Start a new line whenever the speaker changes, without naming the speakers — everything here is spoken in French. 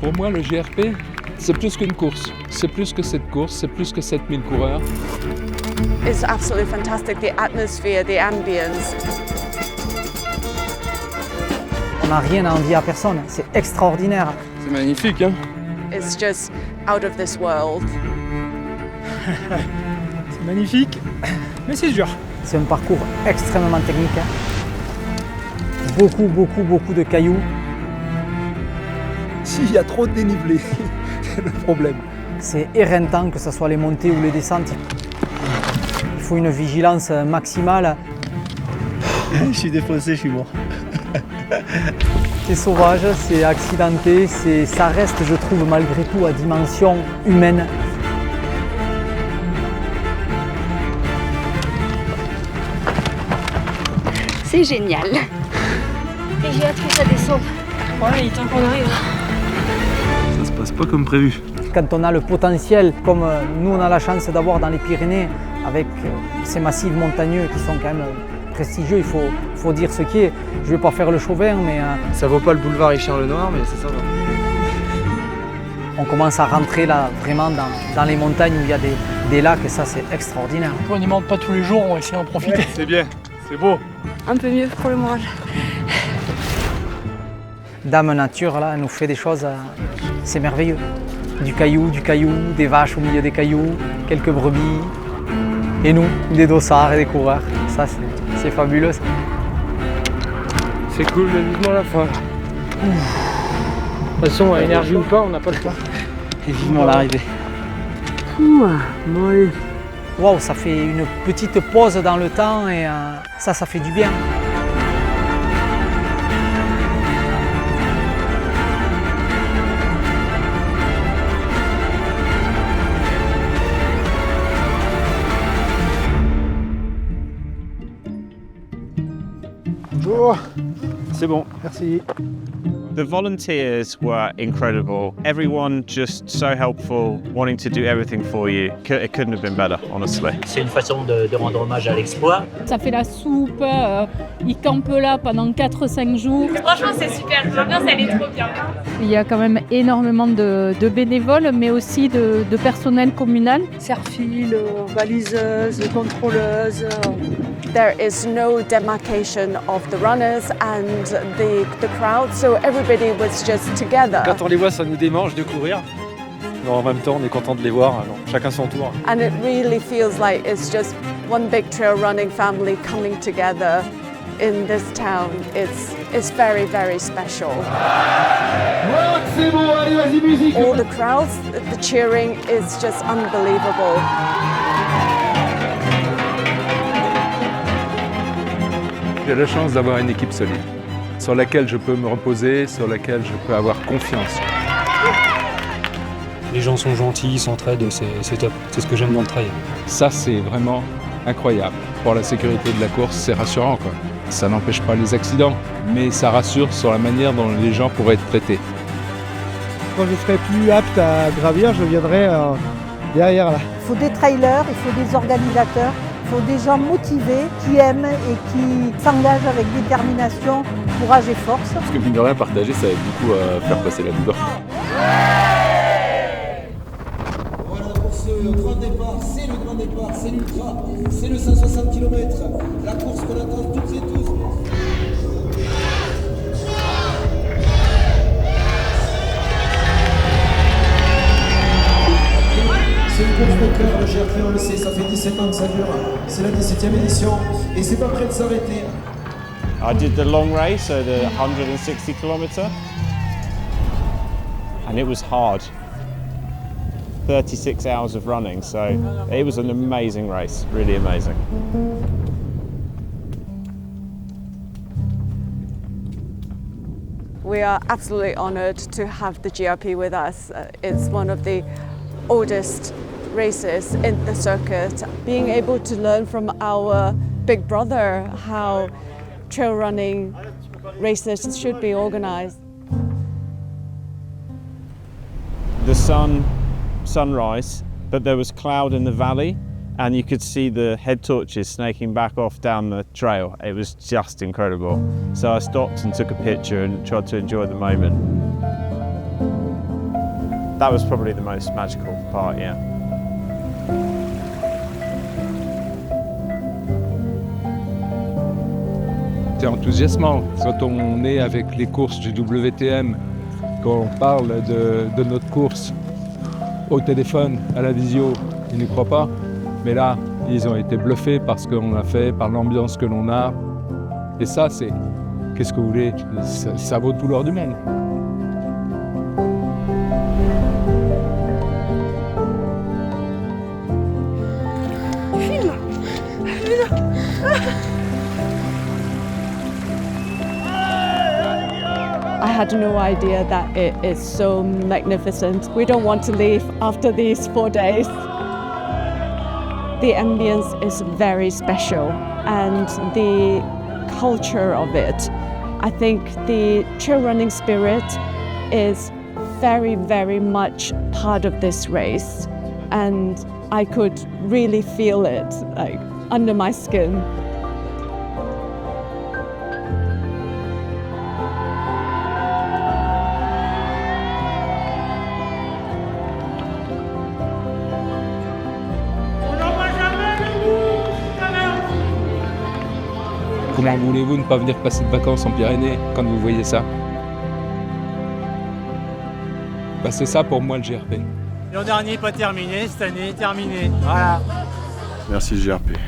Pour moi, le GRP, c'est plus qu'une course. C'est plus que cette course, c'est plus que 7000 coureurs.
It's absolutely fantastic, the atmosphere, the ambience.
On n'a rien à envier à personne, c'est extraordinaire.
C'est magnifique, hein?
It's just out of this world.
C'est magnifique, mais c'est dur.
C'est un parcours extrêmement technique. Beaucoup de cailloux.
S'il y a trop de dénivelé, c'est le problème.
C'est éreintant, que ce soit les montées ou les descentes. Il faut une vigilance maximale.
Je suis défoncé, je suis mort.
C'est sauvage, c'est accidenté, ça reste, je trouve, malgré tout, à dimension humaine.
C'est génial. Et j'ai hâte que ça descende. Voilà, il est temps qu'on arrive.
Ça se passe pas comme prévu.
Quand on a le potentiel, comme nous on a la chance d'avoir dans les Pyrénées, avec ces massifs montagneux qui sont quand même prestigieux, il faut dire ce qui est. Je ne vais pas faire le chauvin, mais...
Ça vaut pas le boulevard Richard Lenoir, mais c'est ça.
On commence à rentrer là vraiment dans les montagnes où il y a des lacs et ça c'est extraordinaire.
On n'y monte pas tous les jours, on va essayer d'en profiter.
Ouais, c'est bien, c'est beau.
Un peu mieux pour le moral.
Dame Nature là, elle nous fait des choses, c'est merveilleux. Du caillou, des vaches au milieu des cailloux, quelques brebis. Et nous, des dossards et des coureurs. Ça c'est fabuleux.
C'est cool, mais vivement la fin. De toute façon, énergie ou pas, on n'a pas le choix.
Et vivement l'arrivée.
Bon allez.
Waouh, ça fait une petite pause dans le temps et ça fait du bien.
Bonjour.
C'est bon.
Merci.
The volunteers were incredible. Everyone just so helpful, wanting to do everything for you. It couldn't have been better, honestly.
C'est une façon de rendre hommage à l'exploit.
Ça fait la soupe, ils campent là pendant 4-5 jours.
Franchement, c'est super. L'ambiance, elle est trop bien.
Il y a quand même énormément de bénévoles, mais aussi de personnel communal.
Serfile, baliseuses, contrôleuses. There is no demarcation of the runners and the crowd, so everybody was just together.
Quand on les voit, ça nous démange de courir. Mais en même temps, on est content de les voir, alors, chacun son tour.
And it really feels like it's just one big trail running family coming together in this town. It's very, very special. All the crowds, the cheering is just unbelievable.
J'ai la chance d'avoir une équipe solide, sur laquelle je peux me reposer, sur laquelle je peux avoir confiance.
Les gens sont gentils, ils s'entraident, c'est top. C'est ce que j'aime dans le trail.
Ça, c'est vraiment incroyable. Pour la sécurité de la course, c'est rassurant, quoi. Ça n'empêche pas les accidents, mais ça rassure sur la manière dont les gens pourraient être traités.
Quand je serai plus apte à gravir, je viendrai derrière là.
Il faut des trailers, il faut des organisateurs, il faut des gens motivés, qui aiment et qui s'engagent avec détermination, courage et force.
Parce que mine de rien, partager, ça aide beaucoup à faire passer la douleur.
Voilà pour ce grand départ, c'est le grand départ, c'est l'ultra, c'est le 160 km, la course qu'on attend toutes et tous. C'est une course de cœur, le GRP, on le sait, ça fait 17 ans que ça dure. C'est la 17e édition et c'est pas prêt de s'arrêter.
I did the long race, so the 160 kilometer, and it was hard. 36 hours of running, so it was an amazing race, really amazing.
We are absolutely honoured to have the GRP with us. It's one of the oldest races in the circuit. Being able to learn from our big brother how trail running races should be organised.
The sunrise, but there was cloud in the valley and you could see the head torches snaking back off down the trail. It was just incredible. So I stopped and took a picture and tried to enjoy the moment. That was probably the most magical part, yeah.
C'est enthousiasmant quand on est avec les courses du WTM, quand on parle de notre course au téléphone, à la visio, ils ne croient pas. Mais là, ils ont été bluffés par ce qu'on a fait, par l'ambiance que l'on a. Et ça, c'est... Qu'est-ce que vous voulez? Ça vaut tout l'or du monde.
I had no idea that it is so magnificent. We don't want to leave after these 4 days. The ambience is very special and the culture of it. I think the trail running spirit is very, very much part of this race, and I could really feel it like under my skin.
Comment voulez-vous ne pas venir passer de vacances en Pyrénées quand vous voyez ça? Bah, c'est ça pour moi le GRP.
L'an dernier pas terminé, cette année terminé. Voilà.
Merci GRP.